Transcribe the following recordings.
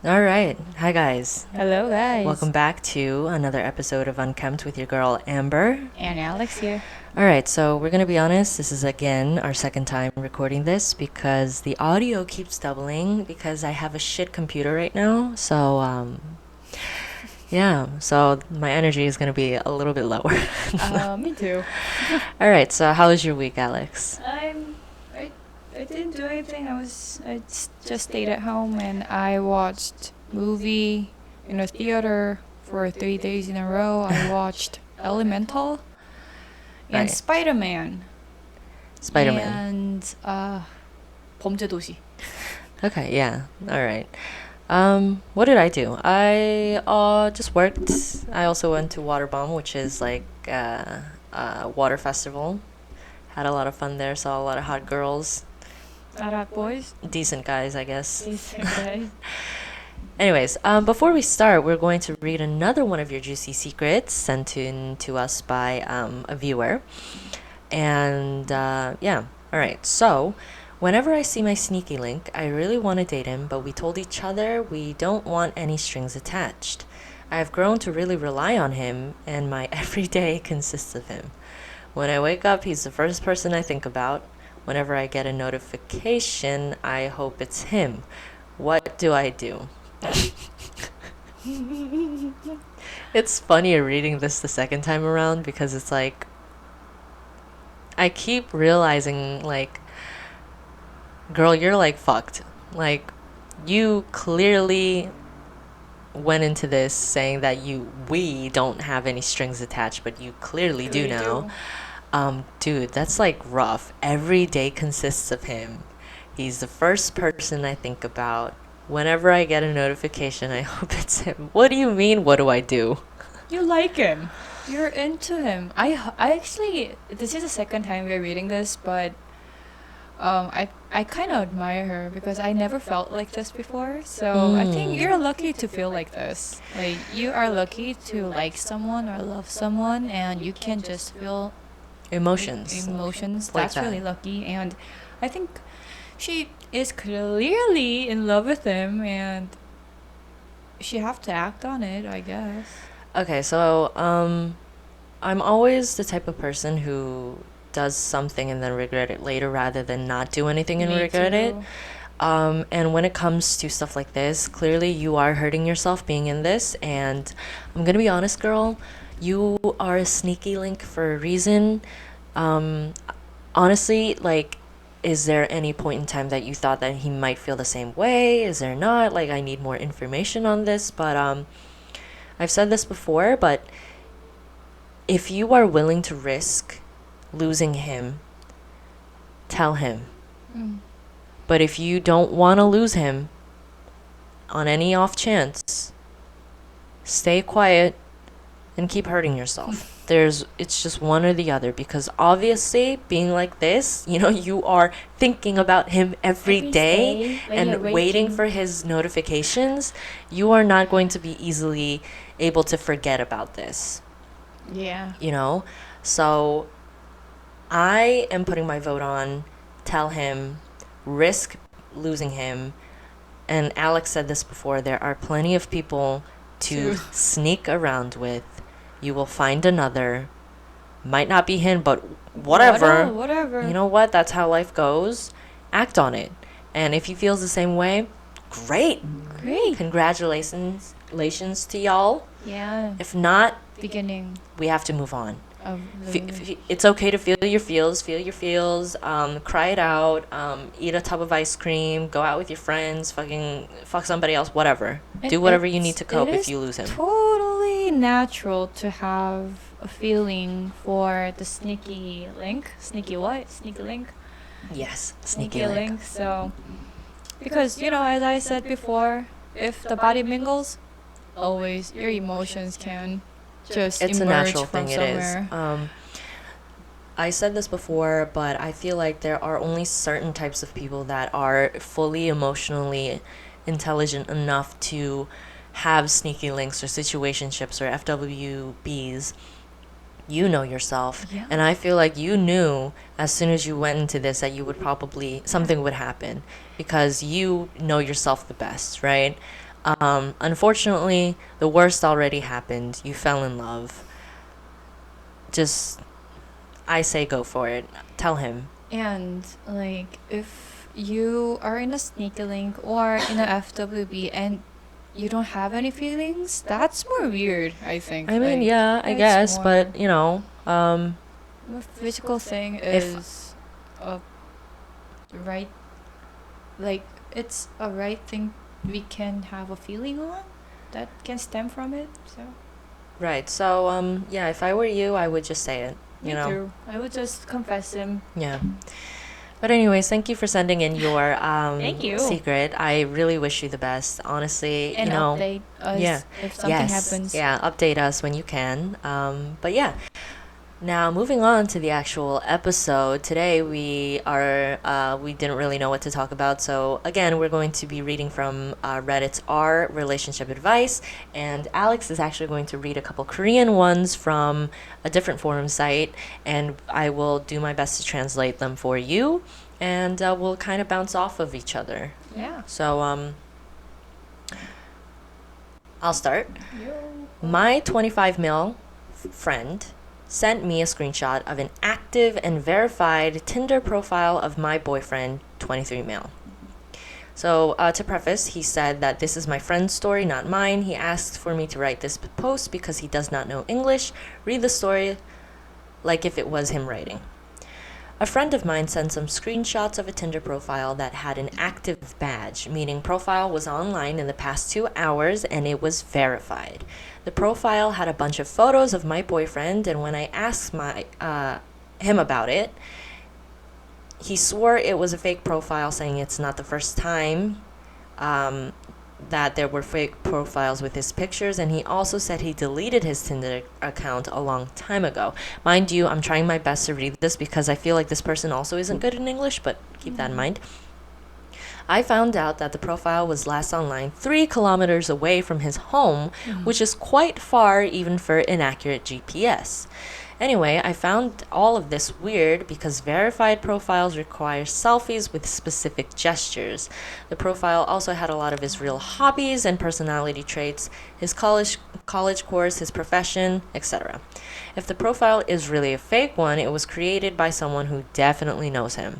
All right. Hi, guys. Hello, guys. Welcome back to another episode of Unkempt with your girl, Amber. And Alex here. All right, so we're going to be honest. This is again our second time recording this because the audio keeps doubling because I have a shit computer right now. Yeah, so my energy is going to be a little bit lower. Me too. All right, so how was your week, Alex? I I didn't do anything. Just stayed at home and I watched movie in a theater for 3 days in a row. I watched Elemental and Right. Spider-Man Spider-Man. and 범죄도시. Okay, yeah. All right. What did I do? I just worked. I also went to Waterbomb, which is like a water festival. Had a lot of fun there. Saw a lot of hot girls, Alright, boys. decent guys, I guess. Decent guys. Anyways, before we start, we're going to read another one of your juicy secrets sent in to us by a viewer. And yeah, all right. So, whenever I see my sneaky link, I really want to date him, but we told each other we don't want any strings attached. I have grown to really rely on him, and my everyday consists of him. When I wake up, he's the first person I think about. Whenever I get a notification, I hope it's him. What do I do? It's funnier reading this the second time around because it's like I keep realizing like girl, you're like fucked. Like you clearly went into this saying that we don't have any strings attached, but you clearly do now. Dude, that's like rough. Every day consists of him. He's the first person I think about. Whenever I get a notification, I hope it's him. What do you mean, what do I do? You like him. You're into him. I actually, this is the second time we're reading this, but I kind of admire her because I never felt like this before. So I think you're lucky to feel like this. Like you are lucky to like someone or love someone, and you can just feel Emotions. emotions. Like That's that. really lucky, and I think she is clearly in love with him, and she have to act on it, I guess. Okay, so I'm always the type of person who does something and then regret it later rather than not do anything and Me regret it. too. And when it comes to stuff like this, clearly you are hurting yourself being in this. And I'm gonna be honest, girl, you are a sneaky link for a reason. Um, Honestly, like, is there any point in time that you thought that he might feel the same way? Is there not? Like, I need more information on this. But I've said this before, but if you are willing to risk losing him, tell him. Mm. But if you don't want to lose him on any off chance, stay quiet and keep hurting yourself. It's just one or the other because obviously being like this, you are thinking about him every day when you're and waiting waking. for his notifications. You are not going to be easily able to forget about this, Yeah. you know? So I am putting my vote on tell him, risk losing him. And Alex said this before, there are plenty of people to To- sneak around with. You will find another. Might not be him, but whatever. Whatever. You know what? That's how life goes. Act on it. And if he feels the same way, great. Great. Congratulations to y'all. Yeah. If not, Beginning we have to move on. of It's okay to feel your feels, cry it out, eat a tub of ice cream, go out with your friends, fucking fuck somebody else, whatever. Do whatever you need to cope if you lose him. Totally natural to have a feeling for the sneaky link. Sneaky what? Sneaky link. Yes, sneaky link. So, because as I said before, if the body mingles, always your emotions can just It's a emerge natural from thing, it is. somewhere. I said this before, but I feel like there are only certain types of people that are fully emotionally intelligent enough to have sneaky links or situationships or FWBs. You know yourself. Yeah. And I feel like you knew as soon as you went into this that something would happen because you know yourself the best, right? Unfortunately, the worst already happened. You fell in love. Just, I say go for it. Tell him. And like if you are in a sneaky link or in a FWB and you don't have any feelings, that's more weird, I think. I mean, Like yeah, I it's guess, more but, a physical thing if is a right, like it's a right thing we can have a feeling on that can stem from it. So right. So, yeah, if I were you, I would just say it, you me know. too. I would just confess him. Yeah. But anyways, thank you for sending in your Thank you. secret. I really wish you the best. Honestly, And update yeah. us if something Yes. happens. Yeah, update us when you can. But yeah, now, moving on to the actual episode, today we didn't really know what to talk about. So again, we're going to be reading from Reddit's R relationship advice, and Alex is actually going to read a couple Korean ones from a different forum site, and I will do my best to translate them for you, and we'll kind of bounce off of each other. Yeah. So I'll start. Yo. My 25 mil friend sent me a screenshot of an active and verified Tinder profile of my boyfriend, 23 male. So, to preface, he said that this is my friend's story, not mine. He asked for me to write this post because he does not know English. Read the story like if it was him writing. A friend of mine sent some screenshots of a Tinder profile that had an active badge, meaning profile was online in the past 2 hours and it was verified. The profile had a bunch of photos of my boyfriend, and when I asked him about it, he swore it was a fake profile, saying it's not the first time that there were fake profiles with his pictures, and he also said he deleted his Tinder account a long time ago. Mind you, I'm trying my best to read this because I feel like this person also isn't good in English, but keep that in mind. I found out that the profile was last online 3 kilometers away from his home, which is quite far even for inaccurate GPS. Anyway, I found all of this weird because verified profiles require selfies with specific gestures. The profile also had a lot of his real hobbies and personality traits, his college course, his profession, etc. If the profile is really a fake one, it was created by someone who definitely knows him.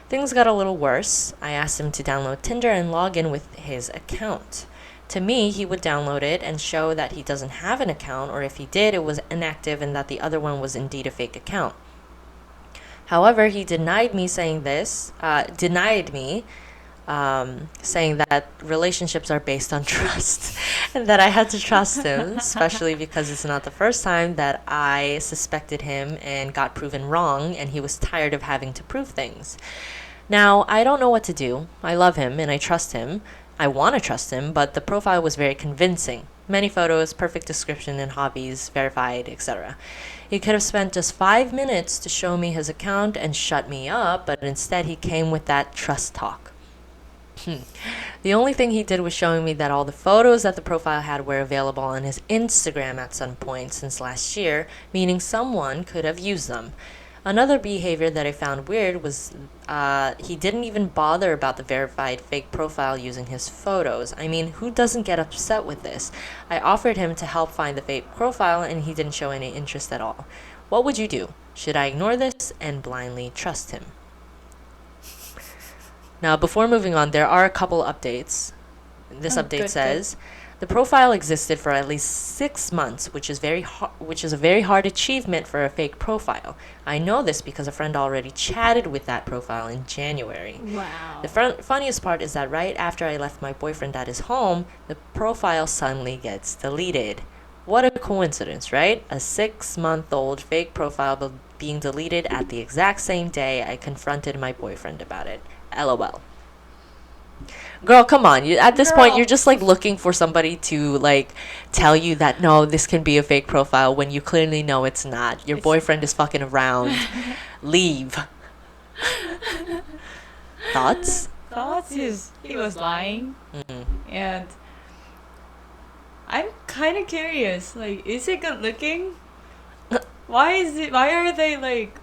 Things got a little worse. I asked him to download Tinder and log in with his account. To me, he would download it and show that he doesn't have an account, or if he did, it was inactive and that the other one was indeed a fake account. However, he denied me, saying that relationships are based on trust and that I had to trust him, especially because it's not the first time that I suspected him and got proven wrong, and he was tired of having to prove things. Now, I don't know what to do. I love him and I trust him. I want to trust him, but the profile was very convincing. Many photos, perfect description and hobbies, verified, etc. He could have spent just 5 minutes to show me his account and shut me up, but instead he came with that trust talk. The only thing he did was showing me that all the photos that the profile had were available on his Instagram at some point since last year, meaning someone could have used them. Another behavior that I found weird was he didn't even bother about the verified fake profile using his photos. I mean, who doesn't get upset with this? I offered him to help find the fake profile and he didn't show any interest at all. What would you do? Should I ignore this and blindly trust him? Now, before moving on, there are a couple updates. This update Good. says the profile existed for at least 6 months, which is a very hard achievement for a fake profile. I know this because a friend already chatted with that profile in January. Wow. The funniest part is that right after I left my boyfriend at his home, the profile suddenly gets deleted. What a coincidence, right? A 6-month-old fake profile being deleted at the exact same day I confronted my boyfriend about it. LOL. Girl, come on. At this point, Girl. you're just like looking for somebody to like tell you that no, this can be a fake profile when you clearly know it's not. Your It's boyfriend is fucking around. Leave. Thoughts? Thoughts is he was lying, Mm. and I'm kind of curious. Like, is it good looking? Why are they like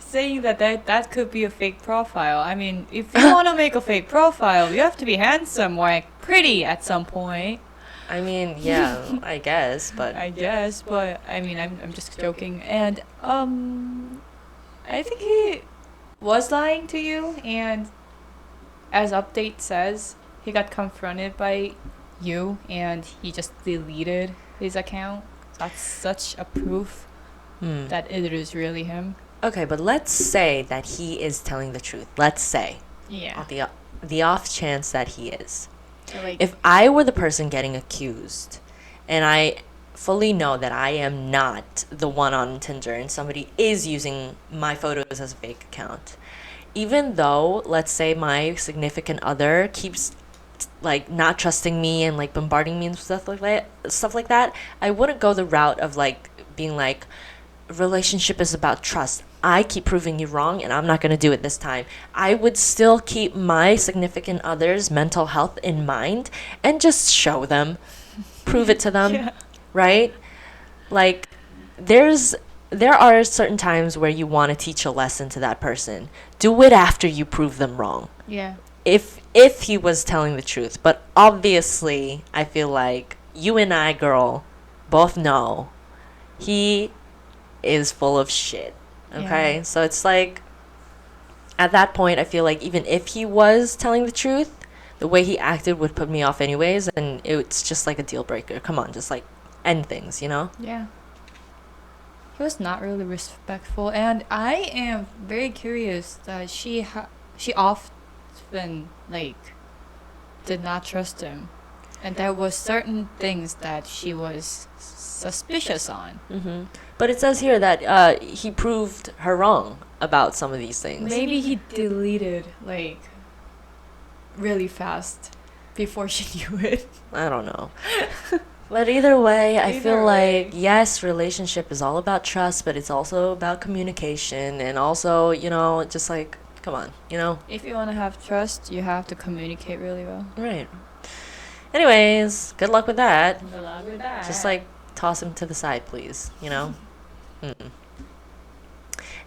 saying that could be a fake profile? I mean, if you want to make a fake profile, you have to be handsome, like pretty at some point. I mean, yeah, I guess, but I guess, but I mean, I'm just joking. And I think he was lying to you, and as update says, he got confronted by you, and he just deleted his account. That's such a proof that it is really him. okay, but let's say that he is telling the truth. Let's say, Yeah. the off chance that he is. So, like, If I were the person getting accused, and I fully know that I am not the one on Tinder and somebody is using my photos as a fake account, even though, let's say, my significant other keeps like not trusting me and like bombarding me and stuff like that, I wouldn't go the route of like being like, relationship is about trust. I keep proving you wrong and I'm not going to do it this time. I would still keep my significant other's mental health in mind and just show them, prove it to them, yeah. right? Like there are certain times where you want to teach a lesson to that person. Do it after you prove them wrong. Yeah. If he was telling the truth, but obviously I feel like you and I, girl, both know he is full of shit. Okay? Yeah. So it's like at that point I feel like even if he was telling the truth, the way he acted would put me off anyways, and it's just like a deal breaker. Come on, just like end things, you know? Yeah. He was not really respectful, and I am very curious that she often like did not trust him, and there was certain things that she was suspicious on. But it says here that he proved her wrong about some of these things. Maybe he deleted like really fast before she knew it. I don't know. But either way, I feel Either way. like, yes, relationship is all about trust, but it's also about communication. And also, you know, just like, come on, you know? If you want to have trust, you have to communicate really well. Right. Anyways, good luck with that. Good luck with that. Just like toss him to the side, please, you know?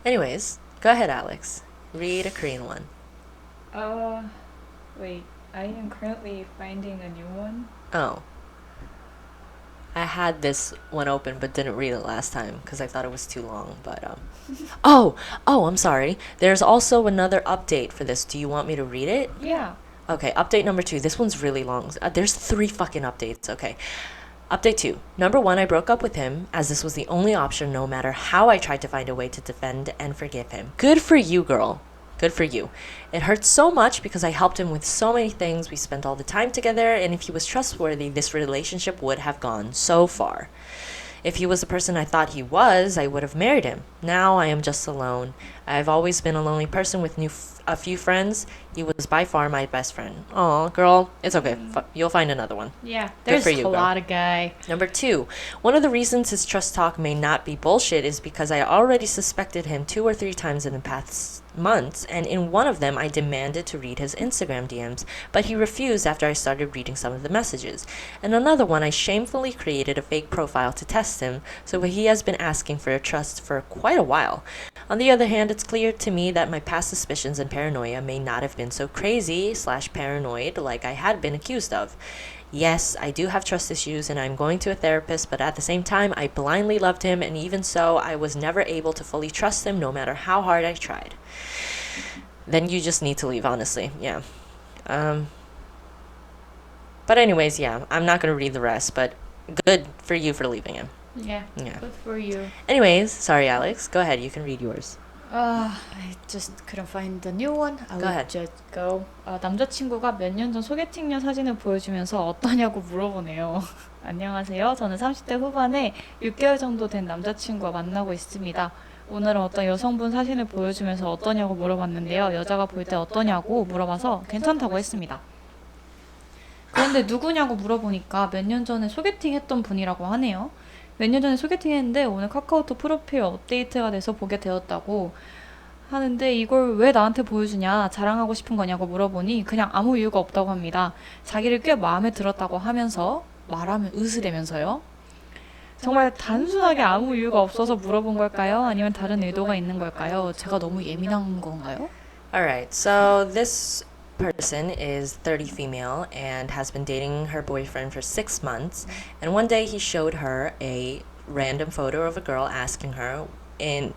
Anyways, go ahead, Alex. Read a Korean one. Wait. I am currently finding a new one. Oh. I had this one open but didn't read it last time because I thought it was too long. But oh, I'm sorry. There's also another update for this. Do you want me to read it? Yeah. Okay, update number 2. This one's really long. There's 3 fucking updates. Okay. Update 2. Number 1, I broke up with him as this was the only option no matter how I tried to find a way to defend and forgive him. Good for you, girl. Good for you. It hurts so much because I helped him with so many things. We spent all the time together, and if he was trustworthy, this relationship would have gone so far. If he was the person I thought he was, I would have married him. Now I am just alone. I've always been a lonely person with a few friends. He was by far my best friend. Aw, girl, it's okay. You'll find another one. Yeah. Good There's for you, a girl. lot of guy. Number 2, one of the reasons his trust talk may not be bullshit is because I already suspected him 2 or 3 times in the past months, and in one of them I demanded to read his Instagram DMs, but he refused after I started reading some of the messages. And another one, I shamefully created a fake profile to test him, so he has been asking for trust for quite a while. On the other hand, it's clear to me that my past suspicions and paranoia may not have been so crazy/paranoid like I had been accused of. Yes, I do have trust issues and I'm going to a therapist, but at the same time, I blindly loved him, and even so, I was never able to fully trust him no matter how hard I tried. Then you just need to leave, honestly. Yeah. But anyways, yeah, I'm not going to read the rest, but good for you for leaving him. Yeah. Yeah. Good for you. Anyways, sorry, Alex. Go ahead. You can read yours. I just couldn't find the new one. I Go ahead. just go. 남자친구가 몇 년 전 소개팅녀 사진을 보여주면서 어떠냐고 물어보네요. 안녕하세요. 저는 30대 후반에 6개월 정도 된 남자친구와 만나고 있습니다. 오늘은 어떤 여성분 사진을 보여주면서 어떠냐고 물어봤는데요. 여자가 볼 때 어떠냐고 물어봐서 괜찮다고 했습니다. 그런데 누구냐고 물어보니까 몇 년 전에 소개팅 했던 분이라고 하네요. 몇 년 전에 소개팅 했는데 오늘 카카오톡 프로필 업데이트가 돼서 보게 되었다고 하는데 이걸 왜 나한테 보여주냐, 자랑하고 싶은 거냐고 물어보니 그냥 아무 이유가 없다고 합니다. 자기를 꽤 마음에 들었다고 하면서 말하면 으스대면서요. 정말 단순하게 아무 이유가 없어서 물어본 걸까요? 아니면 다른 의도가 있는 걸까요? 제가 너무 예민한 건가요? Alright, so this person is 30 female and has been dating her boyfriend for 6 months. And one day he showed her a random photo of a girl asking her in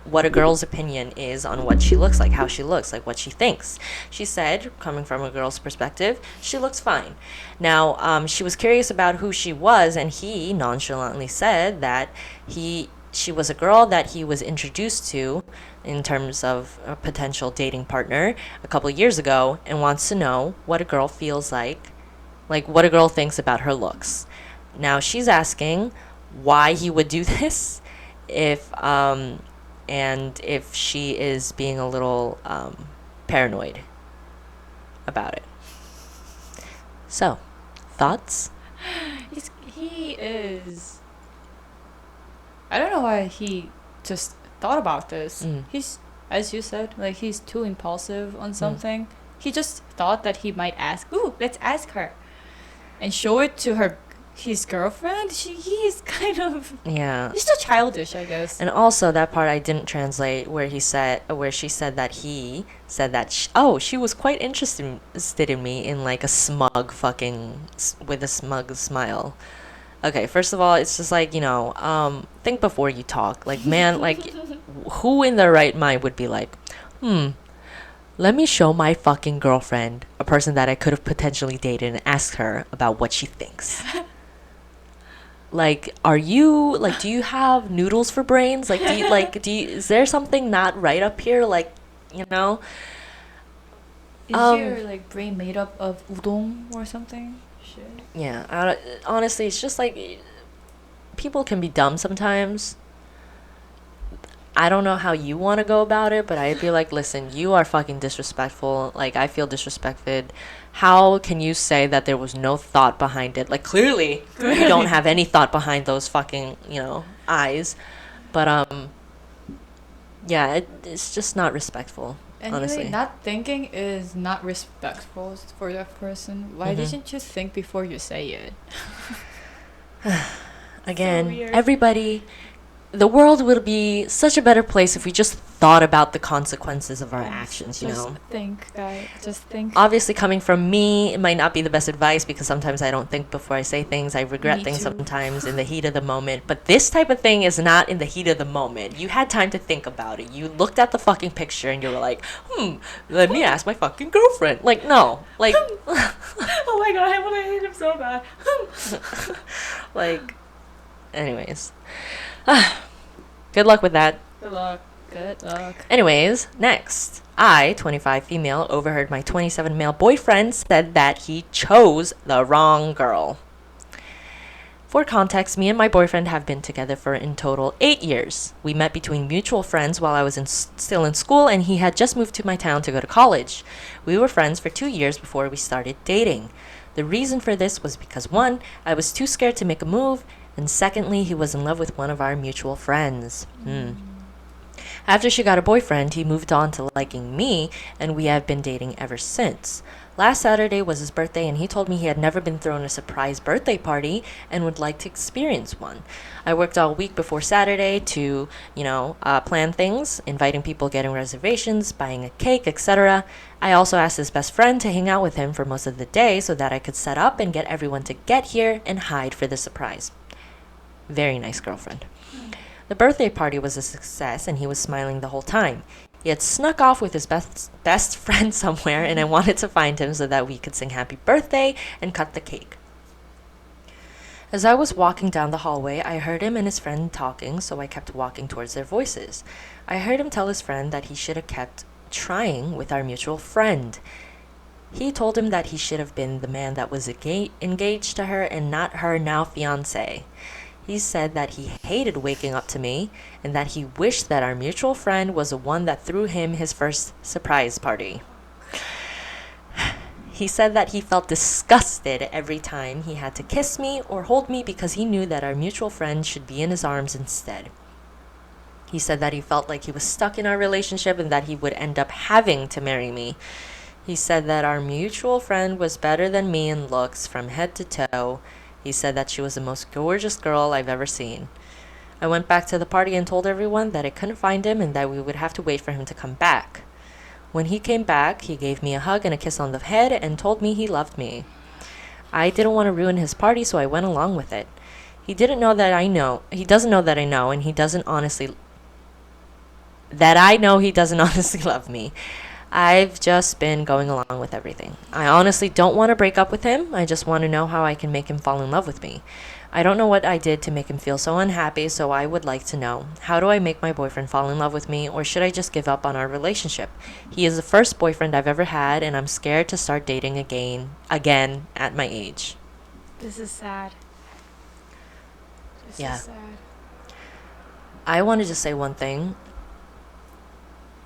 what a girl's opinion is on what she looks like, how she looks, like what she thinks. She said, coming from a girl's perspective, she looks fine. Now, she was curious about who she was, and he nonchalantly said that she was a girl that he was introduced to in terms of a potential dating partner a couple of years ago, and wants to know what a girl feels like what a girl thinks about her looks. Now she's asking why he would do this, if and if she is being a little paranoid about it. So, thoughts? He is. I don't know why he just thought about this. He's, as you said, like he's too impulsive on something. He just thought that he might ask, "Ooh, let's ask her," and show it to his girlfriend. He's kind of, Yeah. he's still childish, I guess. And also that part I didn't translate where she said that he said that she was quite interested in me in like a smug with a smug smile. Okay, first of all, it's just like, think before you talk. Like, man, like, who in their right mind would be like, let me show my fucking girlfriend a person that I could have potentially dated and ask her about what she thinks? Like, do you have noodles for brains? Like, is there something not right up here? Like, you know? Is your like brain made up of udon or something? Shit. Yeah, honestly, it's just like people can be dumb sometimes. I don't know how you want to go about it, but I'd be like, listen, you are fucking disrespectful. Like, I feel disrespected. How can you say that there was no thought behind it? Like, clearly, you don't have any thought behind those fucking, eyes. But, yeah, it's just not respectful, Anyway, honestly. not thinking is not respectful for that person. Why didn't you think before you say it? Again, weird. everybody, the world would be such a better place if we just thought about the consequences of our actions, Just think, guys. Just think. Obviously, coming from me, it might not be the best advice because sometimes I don't think before I say things. I regret Me things too. sometimes in the heat of the moment. But this type of thing is not in the heat of the moment. You had time to think about it. You looked at the fucking picture and you were like, let me ask my fucking girlfriend. Like, no. Like, Oh my god, I want to hate him so bad. like, anyways. Good luck with that. Good luck. Good luck. Anyways, next. I, 25 female, overheard my 27 male boyfriend said that he chose the wrong girl. For context, me and my boyfriend have been together for in total 8 years. We met between mutual friends while I was still in school, and he had just moved to my town to go to college. We were friends for 2 years before we started dating. The reason for this was because, one, I was too scared to make a move, and secondly, he was in love with one of our mutual friends. After she got a boyfriend, he moved on to liking me, and we have been dating ever since. Last Saturday was his birthday, and he told me he had never been thrown a surprise birthday party and would like to experience one. I worked all week before Saturday to, plan things, inviting people, getting reservations, buying a cake, etc. I also asked his best friend to hang out with him for most of the day so that I could set up and get everyone to get here and hide for the surprise. Very nice girlfriend. The birthday party was a success, and he was smiling the whole time. He had snuck off with his best friend somewhere, and I wanted to find him so that we could sing happy birthday and cut the cake. As I was walking down the hallway, I heard him and his friend talking, so I kept walking towards their voices. I heard him tell his friend that he should have kept trying with our mutual friend. He told him that he should have been the man that was engaged to her and not her now fiancé. He said that he hated waking up to me and that he wished that our mutual friend was the one that threw him his first surprise party. He said that he felt disgusted every time he had to kiss me or hold me because he knew that our mutual friend should be in his arms instead. He said that he felt like he was stuck in our relationship and that he would end up having to marry me. He said that our mutual friend was better than me in looks from head to toe. He said that she was the most gorgeous girl I've ever seen. I went back to the party and told everyone that I couldn't find him and that we would have to wait for him to come back. When he came back, he gave me a hug and a kiss on the head and told me he loved me. I didn't want to ruin his party, so I went along with it. He didn't know that I know. He doesn't know that I know, and he doesn't honestly that I know he doesn't honestly love me. I've just been going along with everything. I honestly don't want to break up with him. I just want to know how I can make him fall in love with me. I don't know what I did to make him feel so unhappy, so I would like to know. How do I make my boyfriend fall in love with me, or should I just give up on our relationship? He is the first boyfriend I've ever had, and I'm scared to start dating again at my age. This is sad. This Yeah. is sad. I want to just say one thing.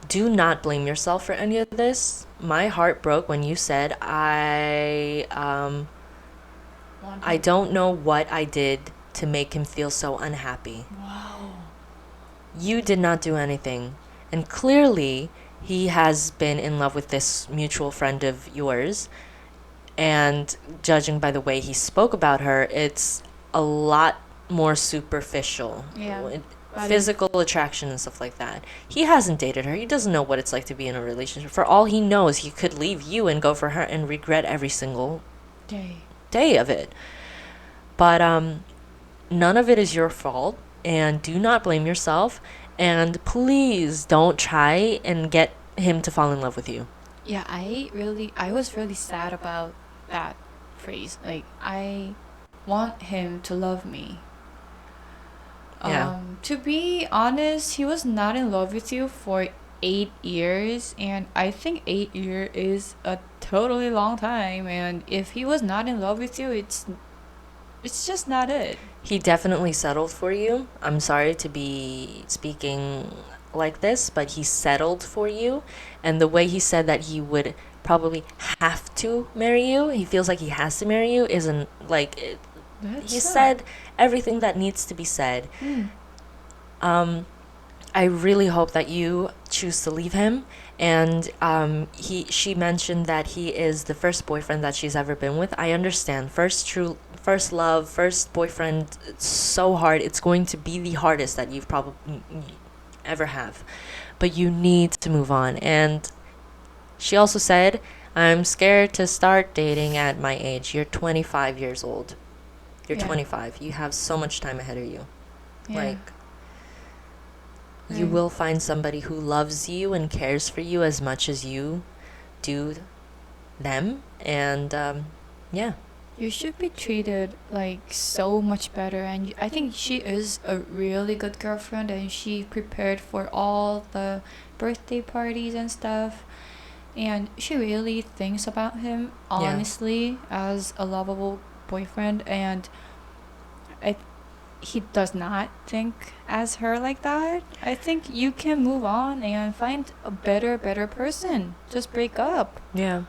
Do not blame yourself for any of this. My heart broke when you said I don't know what I did to make him feel so unhappy. Wow. You did not do anything. And clearly, he has been in love with this mutual friend of yours. And judging by the way he spoke about her, it's a lot more superficial. Yeah. Physical attraction and stuff like that. He hasn't dated her. He doesn't know what it's like to be in a relationship. For all he knows, he could leave you and go for her and regret every single day of it. But none of it is your fault, and do not blame yourself, and please don't try and get him to fall in love with you. Yeah, I was really sad about that phrase. Like, I want him to love me. Yeah. To be honest, he was not in love with you for 8 years, and I think 8 years is a totally long time. And if he was not in love with you, it's just not it. He definitely settled for you. I'm sorry to be speaking like this, but he settled for you. And the way he said that he would probably have to marry you, he feels like he has to marry you, isn't like he said everything that needs to be said. I really hope that you choose to leave him. And she mentioned that he is the first boyfriend that she's ever been with. I understand. First love, first boyfriend. It's so hard. It's going to be the hardest that you've probably ever have. But you need to move on. And she also said, I'm scared to start dating at my age. You're 25 years old. You're 25. You have so much time ahead of you. Like, you will find somebody who loves you and cares for you as much as you do them. And yeah. You should be treated like so much better, and I think she is a really good girlfriend, and she prepared for all the birthday parties and stuff, and she really thinks about him honestly as a lovable boyfriend, and he does not think as her like that. I think you can move on and find a better person. Just break up. Yeah.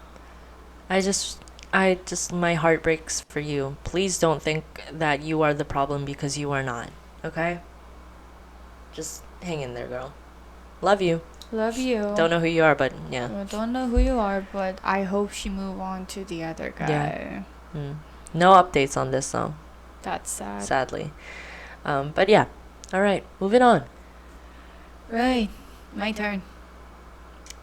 I just my heart breaks for you. Please don't think that you are the problem, because you are not. Okay? Just hang in there, girl. Love you. Love you. Don't know who you are, but yeah. I don't know who you are, but I hope she move on to the other guy. Yeah. No updates on this though. That's sad. Sadly. But yeah. All right. Moving on. Right. My turn.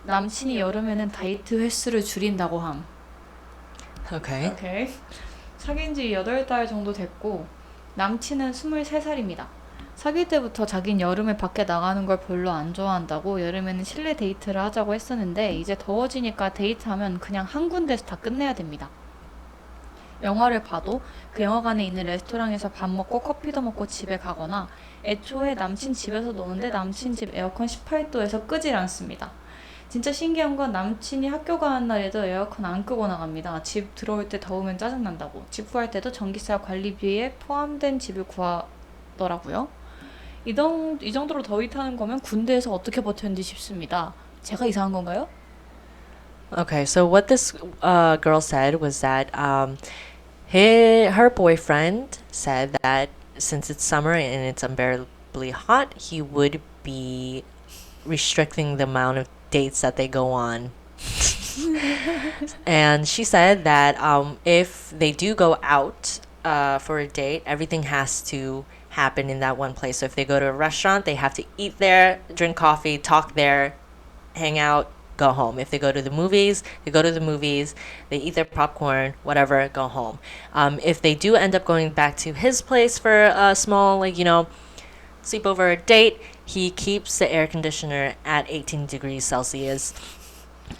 남친이 여름에는 다이어트 횟수를 줄인다고 함. Okay. 오케이. 사귄 지 8달 정도 됐고 남친은 23살입니다. 사귈 때부터 자긴 여름에 밖에 나가는 걸 별로 안 좋아한다고 여름에는 실내 데이트를 하자고 했었는데 이제 더워지니까 데이트하면 그냥 한 군데서 다 끝내야 됩니다. 영화를 봐도 그 영화관에 있는 레스토랑에서 밥 먹고 커피도 먹고 집에 가거나 애초에 남친 집에서 노는데 남친 집 에어컨 18도에서 끄질 않습니다. 진짜 신기한 건 남친이 학교 가는 날에도 에어컨 안 끄고 나갑니다. 집 들어올 때 더우면 짜증난다고. 집 구할 때도 전기세 관리비에 포함된 집을 구하더라고요. 이 정도로 더위 타는 거면 군대에서 어떻게 버텼는지 싶습니다. 제가 이상한 건가요? Okay, so what this girl said was that her boyfriend said that since it's summer and it's unbearably hot, he would be restricting the amount of dates that they go on. And she said that if they do go out for a date, everything has to happen in that one place. So if they go to a restaurant, they have to eat there, drink coffee, talk there, hang out, go home. If they go to the movies, they go to the movies, they eat their popcorn, whatever, go home. If they do end up going back to his place for a small, like, sleepover date, he keeps the air conditioner at 18 degrees Celsius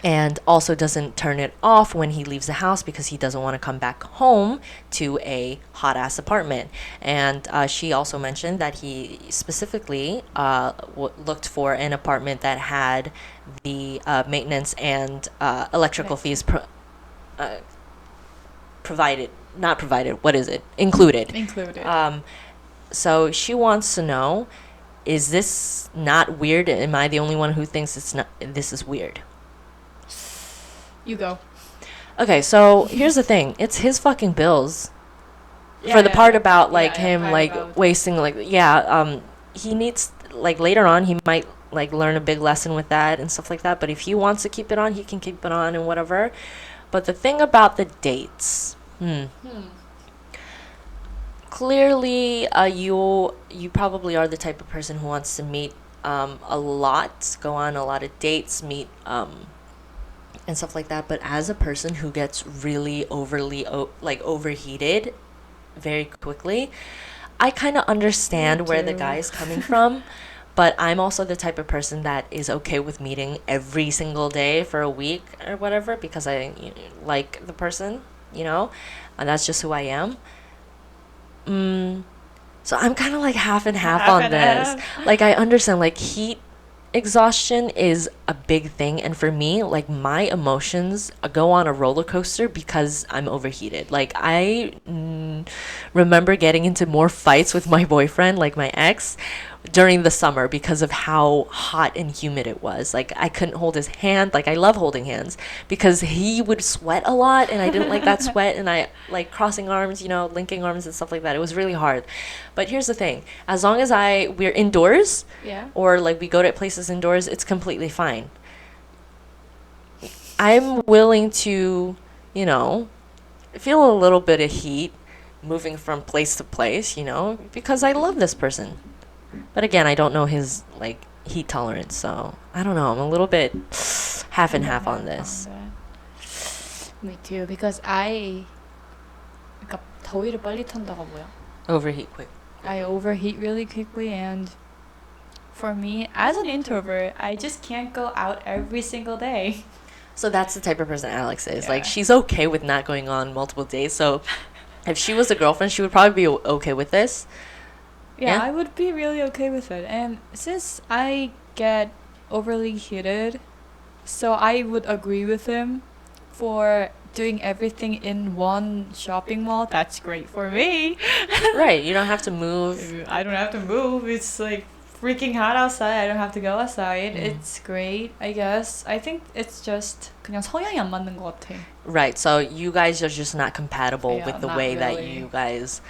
and also doesn't turn it off when he leaves the house because he doesn't want to come back home to a hot ass apartment. And she also mentioned that he specifically looked for an apartment that had the maintenance and electrical fees provided, not provided, what is it? Included. Included. So she wants to know, is this not weird? Am I the only one who thinks this is weird? You go. Okay, so here's the thing. It's his fucking bills. For the part about him wasting he needs, like, later on he might like learn a big lesson with that and stuff like that, but if he wants to keep it on, he can keep it on and whatever. But the thing about the dates, clearly you probably are the type of person who wants to meet a lot, go on a lot of dates, meet and stuff like that. But as a person who gets really overheated very quickly, I kind of understand where the guy is coming from. But I'm also the type of person that is okay with meeting every single day for a week or whatever because I like the person, and that's just who I am. So I'm kind of like half and half on this. Like, I understand, like, heat exhaustion is a big thing, and for me, like, my emotions go on a roller coaster because I'm overheated. Like, I remember getting into more fights with my boyfriend, like my ex, during the summer because of how hot and humid it was. Like, I couldn't hold his hand. Like, I love holding hands because he would sweat a lot and I didn't like that sweat, and I like crossing arms, linking arms and stuff like that. It was really hard. But here's the thing. As long as we're indoors, or like we go to places indoors, it's completely fine. I'm willing to, feel a little bit of heat moving from place to place, because I love this person. But again, I don't know his like heat tolerance, so I don't know. I'm a little bit half and half on this. Me too, because 그러니까 더위를 빨리 탄다가 뭐야? Overheat quick. I overheat really quickly, and for me, as an introvert, I just can't go out every single day. So that's the type of person Alex is. Yeah. Like, she's okay with not going on multiple dates. So if she was a girlfriend, she would probably be okay with this. Yeah, I would be really okay with it. And since I get overly heated, so I would agree with him for doing everything in one shopping mall. That's great for me. Right, you don't have to move. I don't have to move. It's like freaking hot outside. I don't have to go outside. It's great, I guess. I think it's just 그냥 성향이 안 맞는 것 같아. Right, so you guys are just not compatible with the way really. that you guys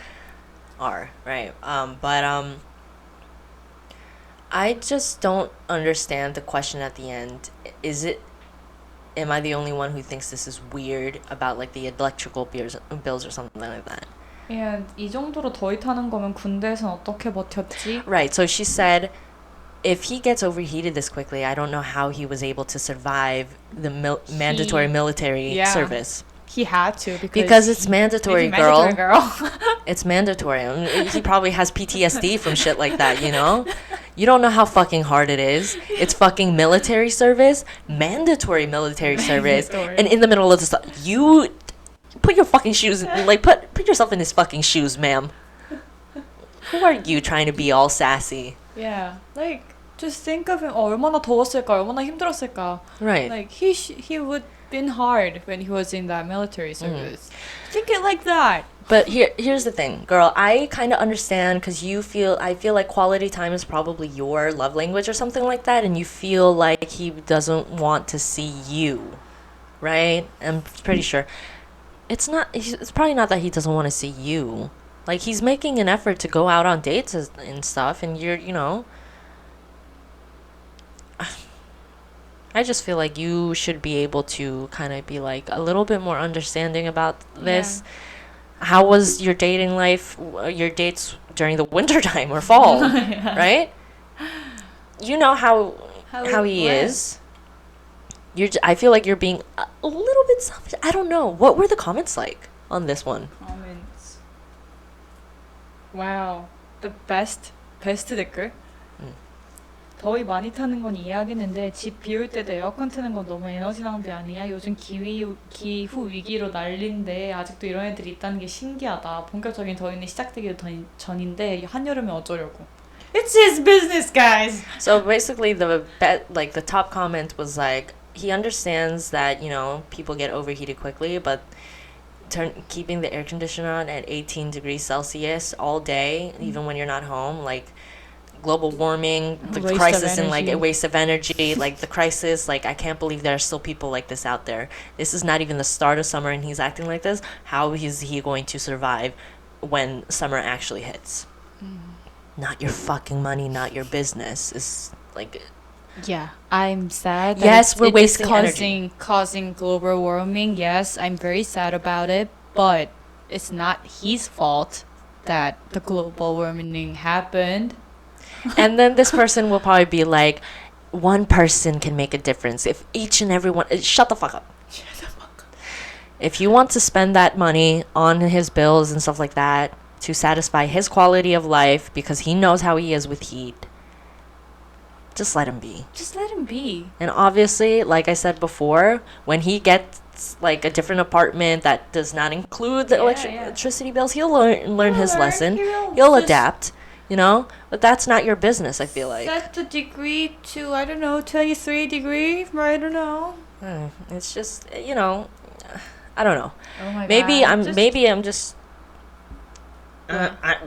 are, right? But I just don't understand the question at the end. Am I the only one who thinks this is weird about like the electrical bills or something like that? And 이 정도로 더위 타는 거면 군대에선 어떻게 버텼지? Right, so she said if he gets overheated this quickly, I don't know how he was able to survive the mandatory military service. He had to because it's mandatory, girl. It's mandatory. He probably has PTSD from shit like that, You don't know how fucking hard it is. It's fucking military service, mandatory military service, and in the middle of the stuff, you put your fucking shoes like put yourself in his fucking shoes, ma'am. Who are you trying to be all sassy? Yeah, like just think of him. 얼마나 더웠을까, 얼마나 힘들었을까. Right. Like he would been hard when he was in that military service. Think it like that. But here's the thing, girl. I kind of understand because I feel like quality time is probably your love language or something like that, and you feel like he doesn't want to see you, right? I'm pretty sure. It's probably not that he doesn't want to see you. Like, he's making an effort to go out on dates and stuff, and you're. I just feel like you should be able to kind of be like a little bit more understanding about this. Yeah. How was your dating life, your dates during the winter time or fall, right? You know how he is. I feel like you're being a little bit selfish. I don't know. What were the comments like on this one? Comments. Wow. The best 댓글? 음. 더위 많이 타는 건 이해하겠는데 집 비울 때도 에어컨 트는 건 너무 에너지 낭비 아니야? 요즘 기후 위기로 난린데 아직도 이런 애들이 있다는 게 신기하다. 본격적인 더위는 시작되기 전인데 한여름에 어쩌려고. It's his business, guys. So basically, the top comment was like, he understands that people get overheated quickly, but keeping the air conditioner on at 18 degrees Celsius all day, even when you're not home, like global warming, the Waste of crisis in like a energy. waste of energy, like the crisis, like I can't believe there are still people like this out there. This is not even the start of summer and he's acting like this. How is he going to survive when summer actually hits? Not your fucking money, not your business. Is like, Yeah, I'm sad. That yes, we're it is wasting energy. causing global warming. Yes, I'm very sad about it, but it's not his fault that the global warming happened. And then this person will probably be like, one person can make a difference. If each and every one, shut the fuck up. If you want to spend that money on his bills and stuff like that to satisfy his quality of life because he knows how he is with heat, just let him be. Just let him be. And obviously, like I said before, when he gets like a different apartment that does not include the electricity bills, he'll learn his lesson. He'll adapt, But that's not your business, I feel like. Set the degree to, I don't know, 23 degree. I don't know. It's just, I don't know. Oh my Maybe God. I'm just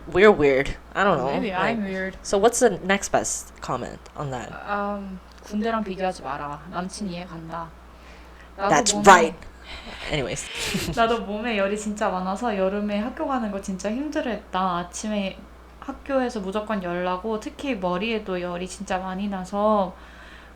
we're weird. I don't know. Maybe I'm weird. So what's the next best comment on that? 군대랑 비교하지 마라. 남친 이해 간다. That's right. Anyways. 나도 몸에 열이 진짜 많아서 여름에 학교 가는 거 진짜 힘들었다. 아침에 학교에서 무조건 열 나고 특히 머리에도 열이 진짜 많이 나서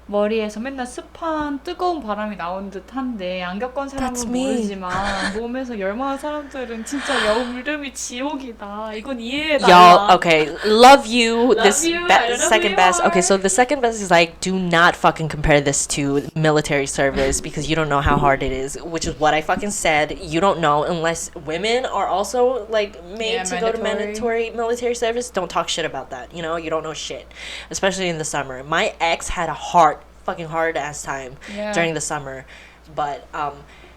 머리에서 맨날 습한 뜨거운 바람이 나온 듯한데 안 겪은 That's 사람은 me. 모르지만 몸에서 열 많은 사람들은 진짜 여름이 지옥이다. 이건 이해해달라. Y'all, okay, love you. Love This you, I don't know second who you best. are. Okay, so the second best is like, do not fucking compare this to military service because you don't know how hard it is, which is what I fucking said. You don't know unless women are also like made to go to mandatory military service. Don't talk shit about that. You don't know shit, especially in the summer. My ex had a fucking hard ass time during the summer, but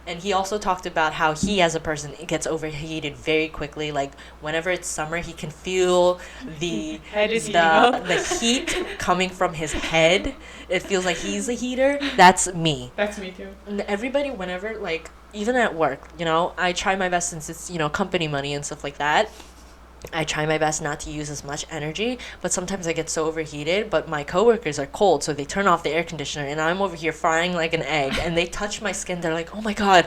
and he also talked about how he as a person gets overheated very quickly. Like whenever it's summer, he can feel the the heat coming from his head. It feels like he's a heater. That's me. That's me too. And everybody, whenever like even at work, I try my best since it's company money and stuff like that. I try my best not to use as much energy, but sometimes I get so overheated. But my coworkers are cold, so they turn off the air conditioner, and I'm over here frying like an egg. And they touch my skin. They're like, "Oh my god,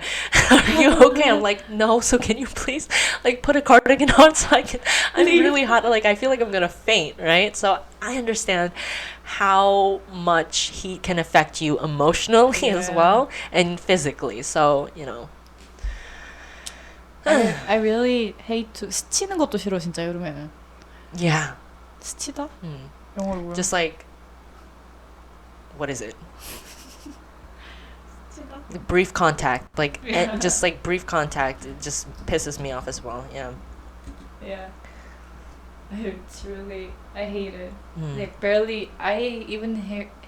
are you okay?" I'm like, "No." So can you please like put a cardigan on so I can? I'm really hot. Like I feel like I'm gonna faint, right? So I understand how much heat can affect you emotionally as well and physically. So I really hate to 스치는 것도 싫어 진짜 여름에는. Yeah. 스치다? 영어로 뭐야? Just like, what is it? 스치다? Brief contact. Like, just like brief contact. It just pisses me off as well. Yeah. Yeah. It's really, I hate it. Like barely, I even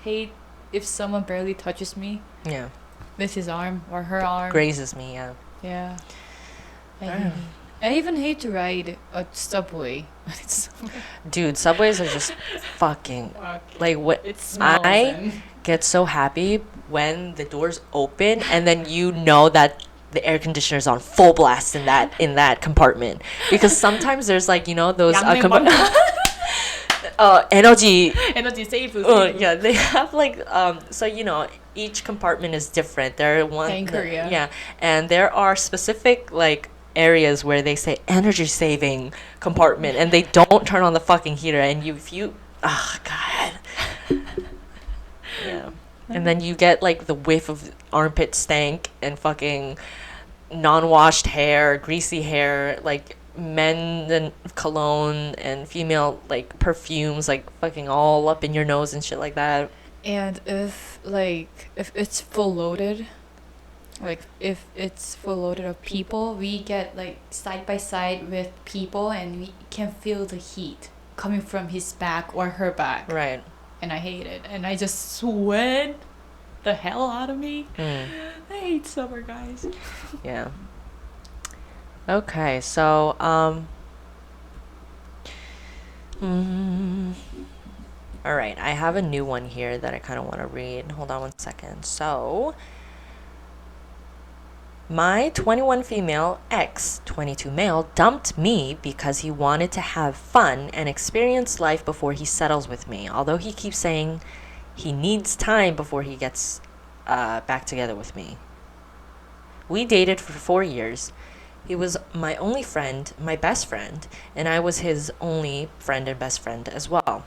hate if someone barely touches me Yeah. with his arm or her arm. Grazes me, yeah. Yeah. I even hate to ride a subway. Dude, subways are just fucking like what It smells. I get so happy when the doors open and then that the air conditioner is on full blast in that compartment, because sometimes there's like those energy save. yeah, they have like so each compartment is different. There are one in Korea. yeah, and there are specific like areas where they say energy saving compartment and they don't turn on the fucking heater, and if you god yeah, and then you get like the whiff of armpit stank and fucking non-washed hair, greasy hair, like men and cologne and female like perfumes like fucking all up in your nose and shit like that. And if it's full loaded, like if it's full loaded of people, we get like side by side with people and we can feel the heat coming from his back or her back. Right. And I hate it. And I just sweat the hell out of me. Mm. I hate summer, guys. Yeah. Okay, so mm, all right, I have a new one here that I kind of want to read. Hold on one second. So, my 21 female ex 22 male dumped me because he wanted to have fun and experience life before he settles with me. Although he keeps saying he needs time before he gets back together with me. We dated for 4 years. He was my only friend, my best friend, and I was his only friend and best friend as well.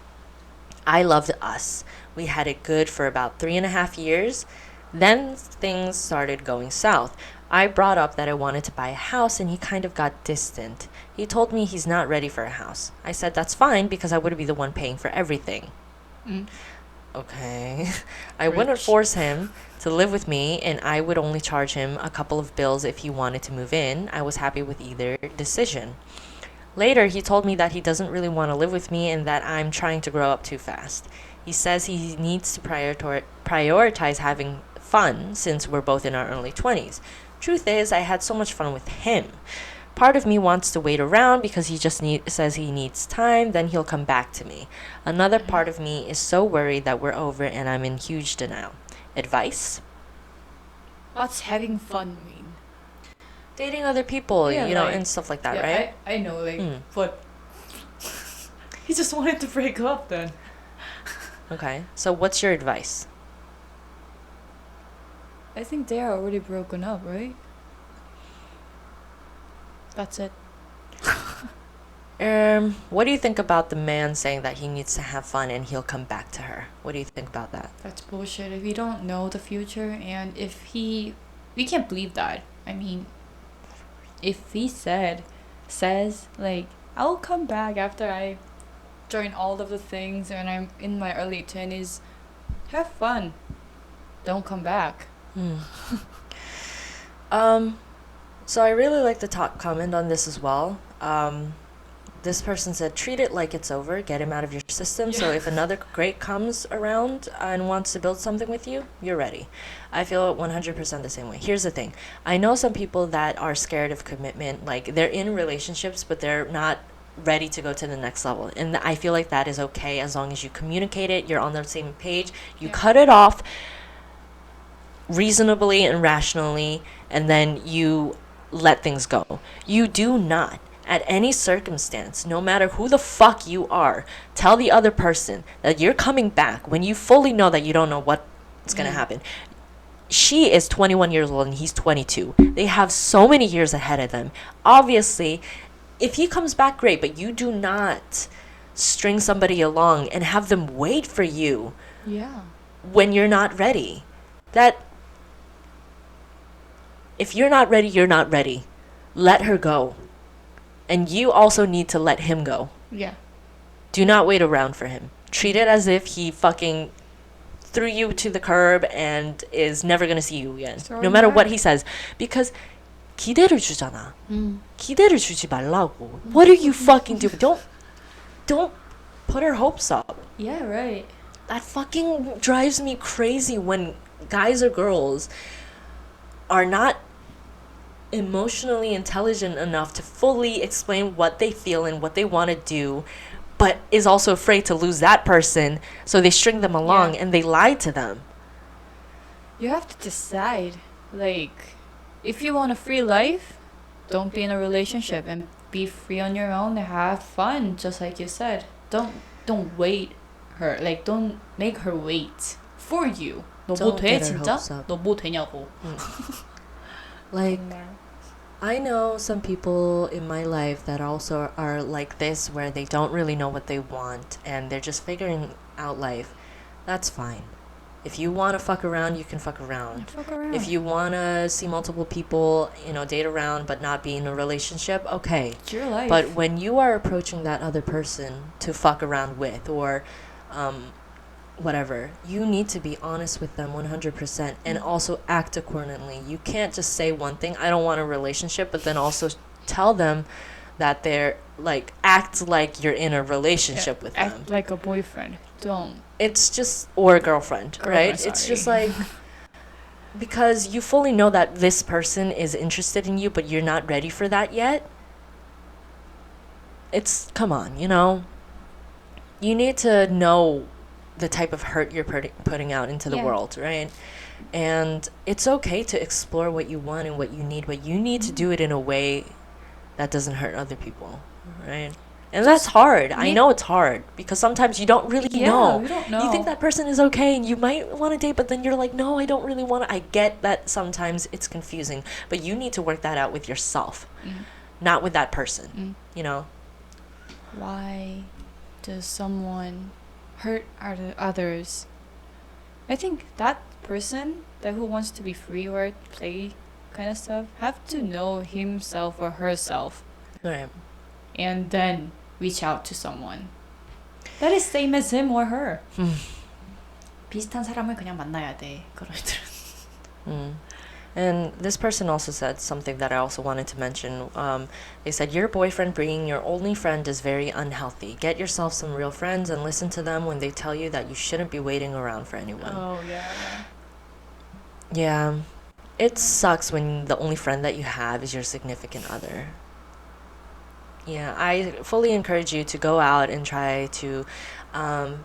I loved us. We had it good for about 3.5 years. Then things started going south. I brought up that I wanted to buy a house and he kind of got distant. He told me he's not ready for a house. I said that's fine because I would be the one paying for everything. Mm. Okay. I wouldn't Rich. force him to live with me, and I would only charge him a couple of bills if he wanted to move in. I was happy with either decision. Later, he told me that he doesn't really want to live with me and that I'm trying to grow up too fast. He says he needs to prioritize having fun since we're both in our early 20s. Truth is, I had so much fun with him. Part of me wants to wait around because he just says he needs time, then he'll come back to me. Another part of me is so worried that we're over and I'm in huge denial. Advice? What's having fun mean? Dating other people, Yeah, like- and stuff like that, yeah, right? I know, like, Mm. but he just wanted to break up then. Okay. So what's your advice? I think they are already broken up, right? That's it. What do you think about the man saying that he needs to have fun and he'll come back to her? What do you think about that? That's bullshit. If you don't know the future and if we can't believe that. I mean, if he says, like, I'll come back after I join all of the things and I'm in my early 20s, have fun. Don't come back. Hmm. So I really like the top comment on this as well. This person said, treat it like it's over, get him out of your system. So if another great comes around and wants to build something with you, you're ready. I feel 100% the same way. Here's the thing. I know some people that are scared of commitment. Like, they're in relationships, but they're not ready to go to the next level. And I feel like that is okay as long as you communicate it, you're on the same page, you cut it off reasonably and rationally, and then you let things go. You do not, at any circumstance, no matter who the fuck you are, tell the other person that you're coming back when you fully know that you don't know what's going to happen. She is 21 years old and he's 22. They have so many years ahead of them. Obviously, if he comes back, great, but you do not string somebody along and have them wait for you Yeah. when you're not ready. That if you're not ready, you're not ready. Let her go. And you also need to let him go. Yeah. Do not wait around for him. Treat it as if he fucking threw you to the curb and is never going to see you again. Throw No him matter what back. he says. Because 기대를 주잖아. Mm. 기대를 주지 말라고. What are you fucking doing? Don't put her hopes up. Yeah, right. That fucking drives me crazy when guys or girls are not emotionally intelligent enough to fully explain what they feel and what they want to do, but is also afraid to lose that person, so they string them along and they lie to them. You have to decide, like, if you want a free life, don't be in a relationship and be free on your own and have fun, just like you said. Don't wait her, like, don't make her wait for you. 너 뭐 Don't 돼, get her 진짜? hopes up. 너 뭐 되냐고. Like, I know some people in my life that also are like this, where they don't really know what they want and they're just figuring out life. That's fine. If you want to fuck around, you can fuck around. Fuck around. If you want to see multiple people, date around but not be in a relationship, okay. It's your life. But when you are approaching that other person to fuck around with, or whatever, you need to be honest with them 100% and also act accordingly. You can't just say one thing, I don't want a relationship, but then also tell them that they're like, act like you're in a relationship with them. Act like a boyfriend. Don't. It's just, or a girlfriend, right? Sorry. It's just like, because you fully know that this person is interested in you, but you're not ready for that yet. It's, come on, you know? You need to know the type of hurt you're putting out into the Yeah. world, right? And it's okay to explore what you want and what you need, but you need to do it in a way that doesn't hurt other people, right? And that's hard. I know it's hard because sometimes you don't really know. You don't know. You think that person is okay and you might want to date, but then you're like, no, I don't really want to. I get that sometimes it's confusing, but you need to work that out with yourself, not with that person, you know? Why does someone hurt others? I think that person that who wants to be free or play kind of stuff have to know himself or herself Right. and then reach out to someone that is same as him or her. 비슷한 사람을 그냥 만나야 돼. 그런 애들은. And this person also said something that I also wanted to mention. They said, your boyfriend bringing your only friend is very unhealthy. Get yourself some real friends and listen to them when they tell you that you shouldn't be waiting around for anyone. Oh yeah. Yeah. It sucks when the only friend that you have is your significant other. Yeah, I fully encourage you to go out and try to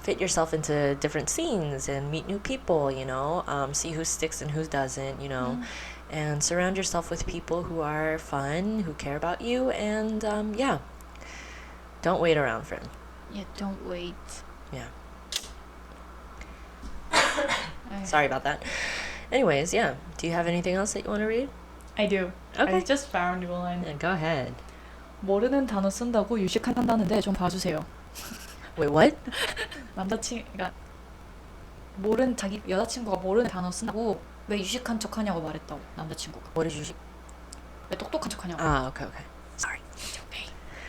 fit yourself into different scenes and meet new people, you know, see who sticks and who doesn't, you know, and surround yourself with people who are fun, who care about you, and yeah, don't wait around for him. Yeah, don't wait. Yeah. Sorry about that. Anyways, yeah. Do you have anything else that you want to read? I do. Okay. I just found one. Yeah, go ahead. 모르는 단어 쓴다고 유식한다는데 좀 봐주세요. Wait, what? 그러니까 자기 여자친구가 모르는 단어 쓴다고 왜 유식한 척하냐고 말했다고 남자친구가. What did you... 왜 똑똑한 척하냐고. Okay. Sorry.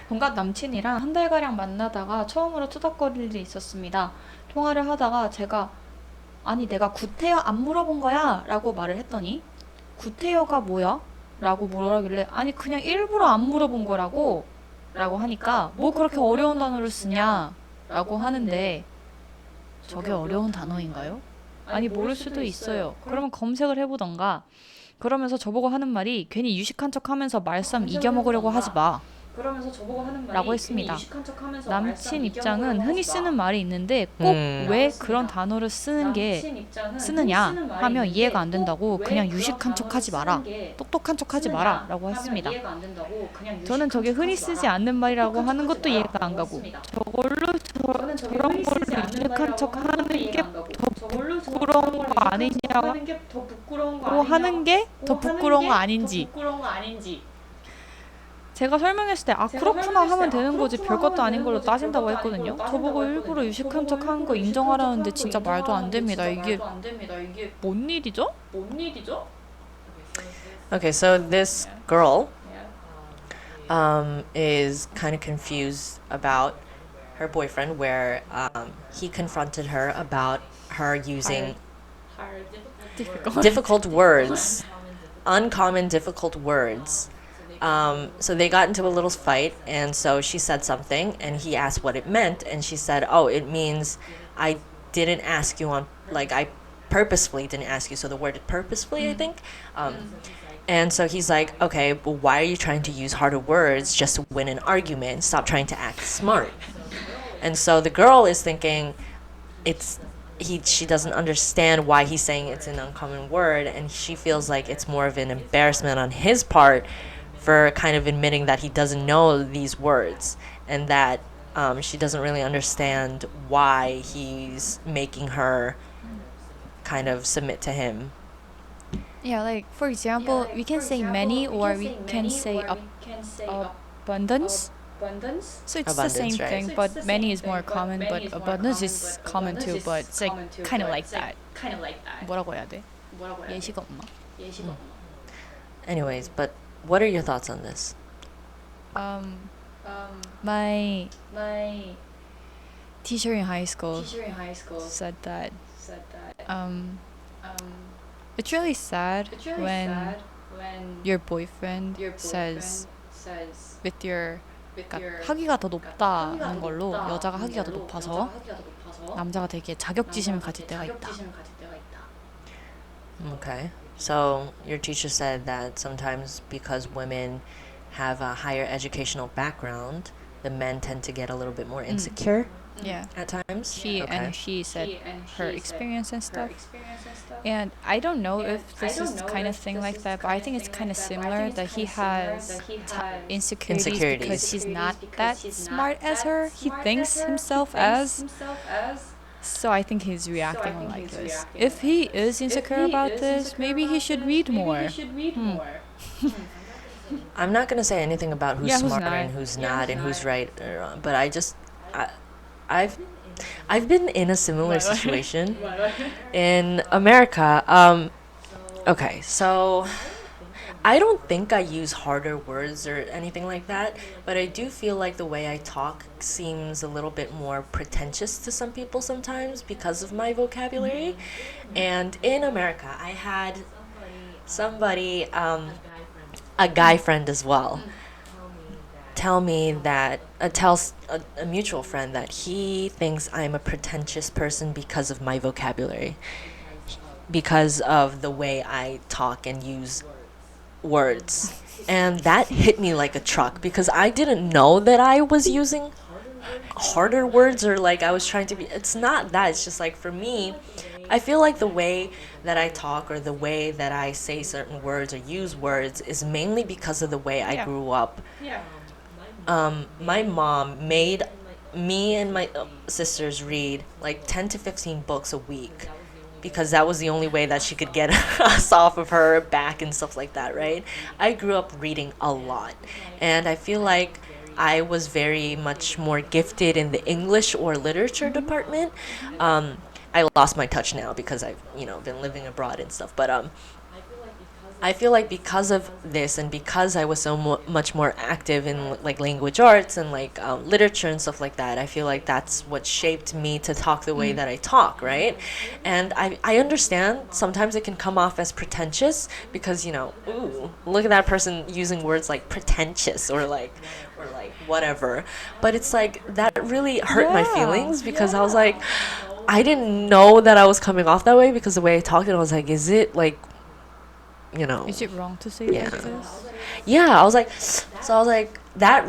본가 남친이랑 한 달가량 만나다가 처음으로 투닥거릴 일이 있었습니다. 통화를 하다가 제가 아니 내가 구태여 안 물어본 거야 라고 말을 했더니 구태여가 뭐야? 라고 물어라길래 아니 그냥 일부러 안 물어본 거라고 라고 하니까 뭐 그렇게 어려운 단어를 쓰냐 라고 하는데 저게 어려운 단어인가요? 아니 모를 수도 있어요. 그러면 검색을 해보던가. 그러면서 저보고 하는 말이 괜히 유식한 척하면서 말싸움 이겨먹으려고 하지 마 라고 했습니다. 남친 입장은 흔히 쓰는 말이 있는데 꼭 왜 그런 단어를 쓰느냐 하며 이해가 안 된다고 그냥 유식한 척하지 마라, 똑똑한 척하지 마라 라고 했습니다. 저는 저게 흔히 쓰지 않는 말이라고 하는 것도 이해가 안 가고 저걸로 저런 거를 유식한 척하는 게 더 부끄러운 거 아니냐고 하는 게 더 부끄러운 거 아닌지 제가 설명했을 때 그렇구나 하면 되는 거지 별것도 아닌 걸로 따진다고 했거든요. 저보고 일부러 유식한 척 하는 거 인정하라는데 진짜 말도 안 됩니다. 이게 뭔 일이죠? Okay, so this girl is kind of confused about her boyfriend, where he confronted her about her using difficult words, uncommon difficult words. So they got into a little fight, and so she said something, and he asked what it meant, and she said, oh, it means I didn't ask you on, like, I purposefully didn't ask you, so the word purposefully, I think. And so he's like, okay, but why are you trying to use harder words just to win an argument? Stop trying to act smart. And so the girl is thinking she doesn't understand why he's saying it's an uncommon word, and she feels like it's more of an embarrassment on his part for kind of admitting that he doesn't know these words, and that she doesn't really understand why he's making her kind of submit to him. Yeah, like for example, we can say many or we can say abundance. So it's the same Abundance, right. thing, but many is more common, but abundance is common too, but it's like kind of like that. 뭐라고 해야 돼? 예시가 없나? Anyways, but what are your thoughts on this? My teacher in high school said that um, it's really sad when your boyfriend says with your 그러니까 하기가 더 높다는 걸로 여자가 하기가 더 높아서 남자가 되게 자격지심을 가질 때가 있다. Okay. So your teacher said that sometimes because women have a higher educational background, the men tend to get a little bit more insecure Yeah. at times. She Okay. and she said her experience and stuff. And I don't know if this is the kind of thing like that, but I think it's kind of similar that he has insecurities because he's not that smart as her. He thinks himself as. So I think he's reacting like this. If he is insecure about this, maybe he should read more. I'm not gonna say anything about who's Yeah, who's smarter not. and who's not and who's right or wrong, but I've I've been in a similar situation in America. Okay, so I don't think I use harder words or anything like that, but I do feel like the way I talk seems a little bit more pretentious to some people sometimes because of my vocabulary. And in America, I had somebody, a guy friend as well, tell me that tells a mutual friend that he thinks I'm a pretentious person because of my vocabulary, because of the way I talk and use words. And that hit me like a truck because I didn't know that I was using harder words or like I was trying to be. It's not that. It's just like for me, I feel like the way that I talk or the way that I say certain words or use words is mainly because of the way I Yeah. grew up. My mom made me and my sisters read like 10 to 15 books a week because that was the only way that she could get us off of her back and stuff like that, right? I grew up reading a lot, and I feel like I was very much more gifted in the English or literature department. I lost my touch now because I've, been living abroad and stuff, but I feel like because of this and because I was so much more active in like language arts and like literature and stuff like that, I feel like that's what shaped me to talk the way that I talk, right? And I understand sometimes it can come off as pretentious because, ooh, look at that person using words like pretentious or like whatever. But it's like that really hurt my Yeah. feelings because I was like, I didn't know that I was coming off that way because the way I talked, and I was like, is it like, Is it wrong to say Yeah. like this? yeah, I was like, so I was like, that.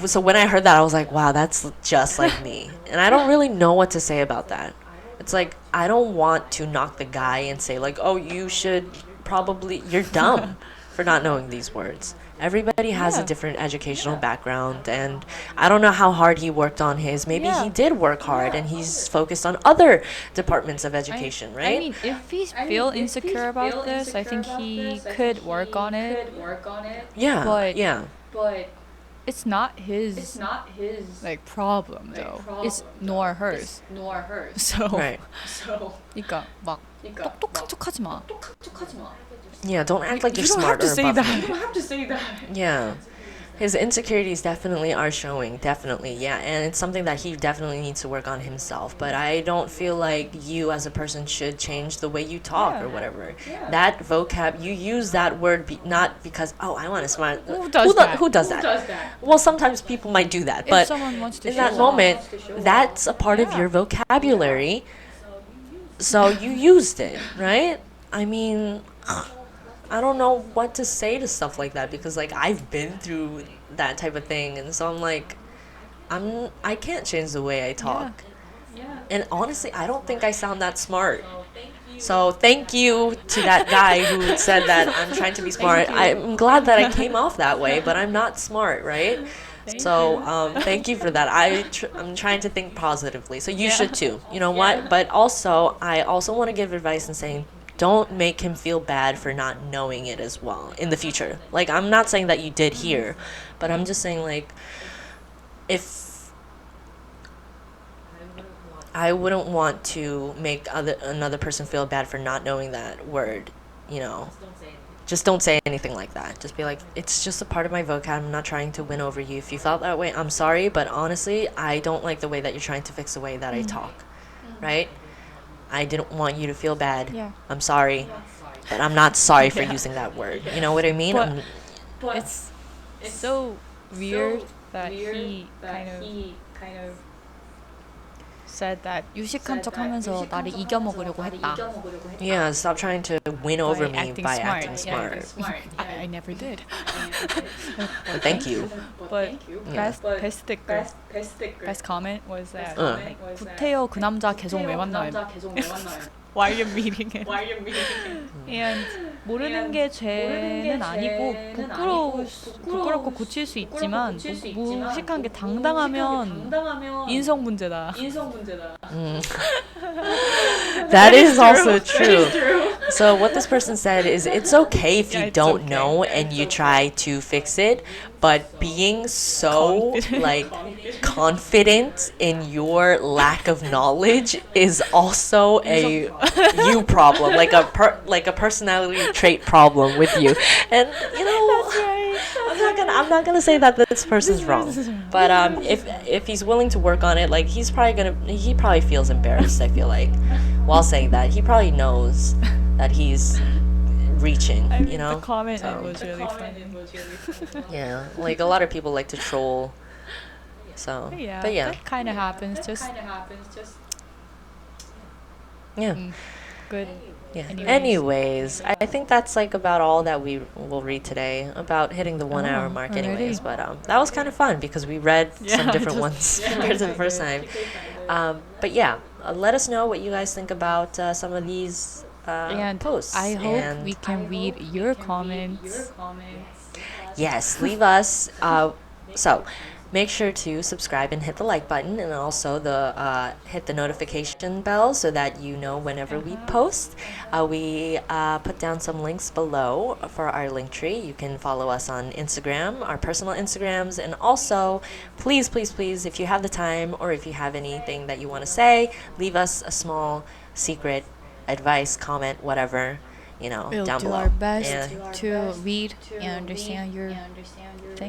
So when I heard that, I was like, wow, that's just like me. And I don't really know what to say about that. It's like, I don't want to knock the guy and say, like, oh, you should probably, you're dumb for not knowing these words. Everybody has a Yeah. different educational background, and I don't know how hard he worked on his. Maybe he Yeah. did work hard, and he's focused on other departments of education, I right? mean, if he feel insecure about this, I think he could work on it. Yeah, but- yeah. It's not his like problem though. It's nor hers. So Right. 그러니까 막 똑똑한 척하지 마. Yeah, don't act like you're You don't smart have to or say above that. me. Yeah. His insecurities definitely are showing, definitely, yeah. And it's something that he definitely needs to work on himself. But I don't feel like you as a person should change the way you talk Yeah. or whatever. That vocab, you use that word not because, oh, I want to smart. Who does that? Who does that? Well, sometimes people might do that. If But someone wants to in show that off. moment, that's a part of Yeah. your vocabulary. So you used it, right? I mean, I don't know what to say to stuff like that because like I've been through that type of thing, and so I'm like, I can't change the way I talk. And honestly, I don't think I sound that smart. So thank you to that guy who said that I'm trying to be smart. I'm glad that I came off that way, but I'm not smart, right? So thank you for that. I'm trying to think positively. So you should too. You know what? But also, I also want to give advice and saying, don't make him feel bad for not knowing it as well in the future. Like, I'm not saying that you did here, but I'm just saying, like, if I wouldn't want to make another person feel bad for not knowing that word, just don't say anything like that. Just be like, it's just a part of my vocab. I'm not trying to win over you. If you felt that way, I'm sorry, but honestly, I don't like the way that you're trying to fix the way that I talk, right? I didn't want you to feel bad. Yeah. I'm sorry, but I'm not sorry for Yeah. using that word. You know what I mean? But it's so weird that he kind of said that 유식한 척하면서 나를 이겨먹으려고 했다. Yeah, stop trying to win over me acting by smart. acting smart. I never did. But thank you. But Yeah. best sticker, best comment was that Uh. 구태여 그 남자 계속 왜 만나요? Why are you meeting him? And 모르는 게 죄는 아니고 부끄럽고 고칠 수 있지만 무식한 게 당당하면 인성 문제다. That is also true. So what this person said is it's okay if you it's don't okay. know and you try to fix it, but being so like confident in your lack of knowledge is also a you problem, like a personality trait problem with you. And you know, I'm not gonna say that this person's wrong, but if he's willing to work on it, like he probably feels embarrassed. I feel like while saying that, he probably knows that he's reaching. I mean, You know, the comment So, was really funny. yeah, like a lot of people like to troll. So, Yeah, but yeah, that kind of happens. Just yeah. good. Yeah. Anyways. Anyways, I think that's like about all that we will read today about hitting the 1 hour mark. already? Anyways, but that was kind of fun because we read some Yeah, different just- ones compared to the first time. But yeah, let us know what you guys think about some of these And posts. I hope And we can read your comments. yes, leave us. So make sure to subscribe and hit the like button, and also hit the notification bell so that you know whenever we post. We put down some links below for our link tree. You can follow us on Instagram, our personal Instagrams, and also please, please, please, if you have the time or if you have anything that you want to say, leave us a small secret advice, comment, whatever, We'll down do below. our best And to read and understand your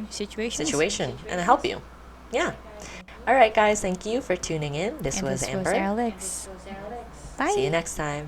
situation and help you. Yeah. All right, guys. Thank you for tuning in. This And was this Amber. was Alex. Bye. See you next time.